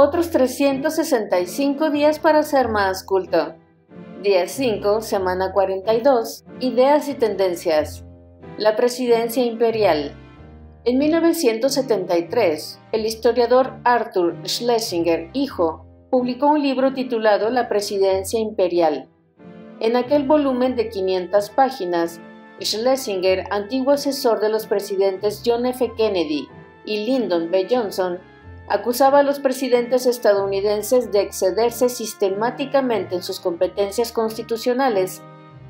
Otros 365 días para ser más culto. Día 5, semana 42, ideas y tendencias. La presidencia imperial. En 1973, el historiador Arthur Schlesinger, hijo, publicó un libro titulado La presidencia imperial. En aquel volumen de 500 páginas, Schlesinger, antiguo asesor de los presidentes John F. Kennedy y Lyndon B. Johnson, acusaba a los presidentes estadounidenses de excederse sistemáticamente en sus competencias constitucionales,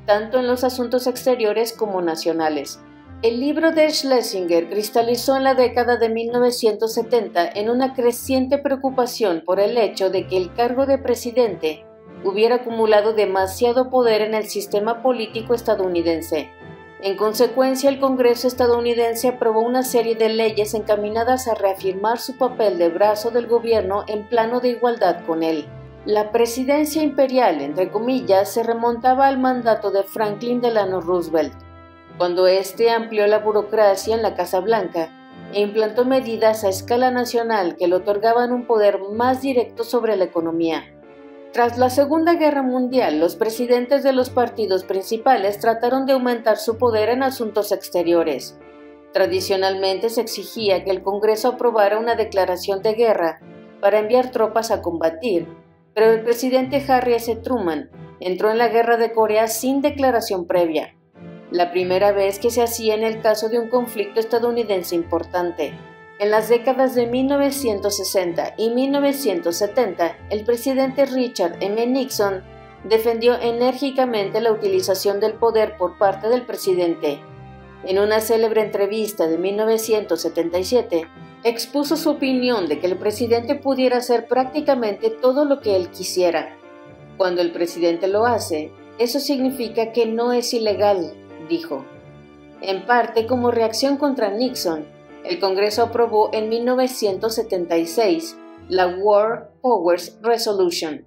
tanto en los asuntos exteriores como nacionales. El libro de Schlesinger cristalizó en la década de 1970 en una creciente preocupación por el hecho de que el cargo de presidente hubiera acumulado demasiado poder en el sistema político estadounidense. En consecuencia, el Congreso estadounidense aprobó una serie de leyes encaminadas a reafirmar su papel de brazo del gobierno en plano de igualdad con él. La presidencia imperial, entre comillas, se remontaba al mandato de Franklin Delano Roosevelt, cuando éste amplió la burocracia en la Casa Blanca e implantó medidas a escala nacional que le otorgaban un poder más directo sobre la economía. Tras la Segunda Guerra Mundial, los presidentes de los partidos principales trataron de aumentar su poder en asuntos exteriores. Tradicionalmente se exigía que el Congreso aprobara una declaración de guerra para enviar tropas a combatir, pero el presidente Harry S. Truman entró en la Guerra de Corea sin declaración previa, la primera vez que se hacía en el caso de un conflicto estadounidense importante. En las décadas de 1960 y 1970, el presidente Richard M. Nixon defendió enérgicamente la utilización del poder por parte del presidente. En una célebre entrevista de 1977, expuso su opinión de que el presidente pudiera hacer prácticamente todo lo que él quisiera. Cuando el presidente lo hace, eso significa que no es ilegal, dijo. En parte como reacción contra Nixon, el Congreso aprobó en 1976 la War Powers Resolution.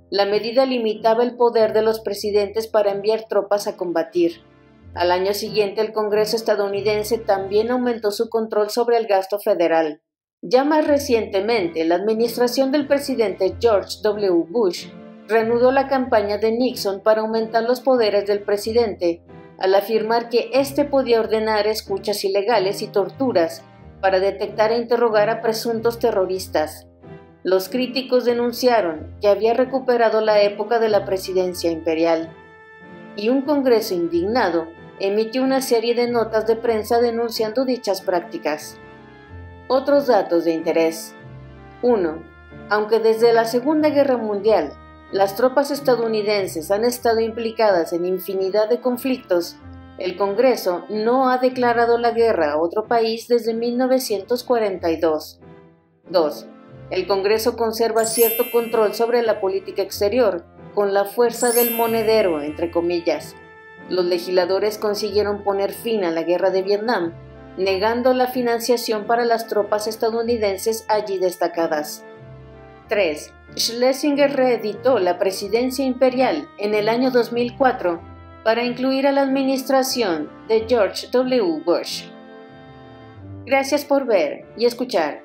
La medida limitaba el poder de los presidentes para enviar tropas a combatir. Al año siguiente, el Congreso estadounidense también aumentó su control sobre el gasto federal. Ya más recientemente, la administración del presidente George W. Bush reanudó la campaña de Nixon para aumentar los poderes del presidente, al afirmar que éste podía ordenar escuchas ilegales y torturas para detectar e interrogar a presuntos terroristas. Los críticos denunciaron que había recuperado la época de la presidencia imperial, y un Congreso indignado emitió una serie de notas de prensa denunciando dichas prácticas. Otros datos de interés. 1. Aunque desde la Segunda Guerra Mundial las tropas estadounidenses han estado implicadas en infinidad de conflictos, el Congreso no ha declarado la guerra a otro país desde 1942. 2. El Congreso conserva cierto control sobre la política exterior, con la fuerza del monedero, entre comillas. Los legisladores consiguieron poner fin a la guerra de Vietnam, negando la financiación para las tropas estadounidenses allí destacadas. 3. Schlesinger reeditó La presidencia imperial en el año 2004 para incluir a la administración de George W. Bush. Gracias por ver y escuchar.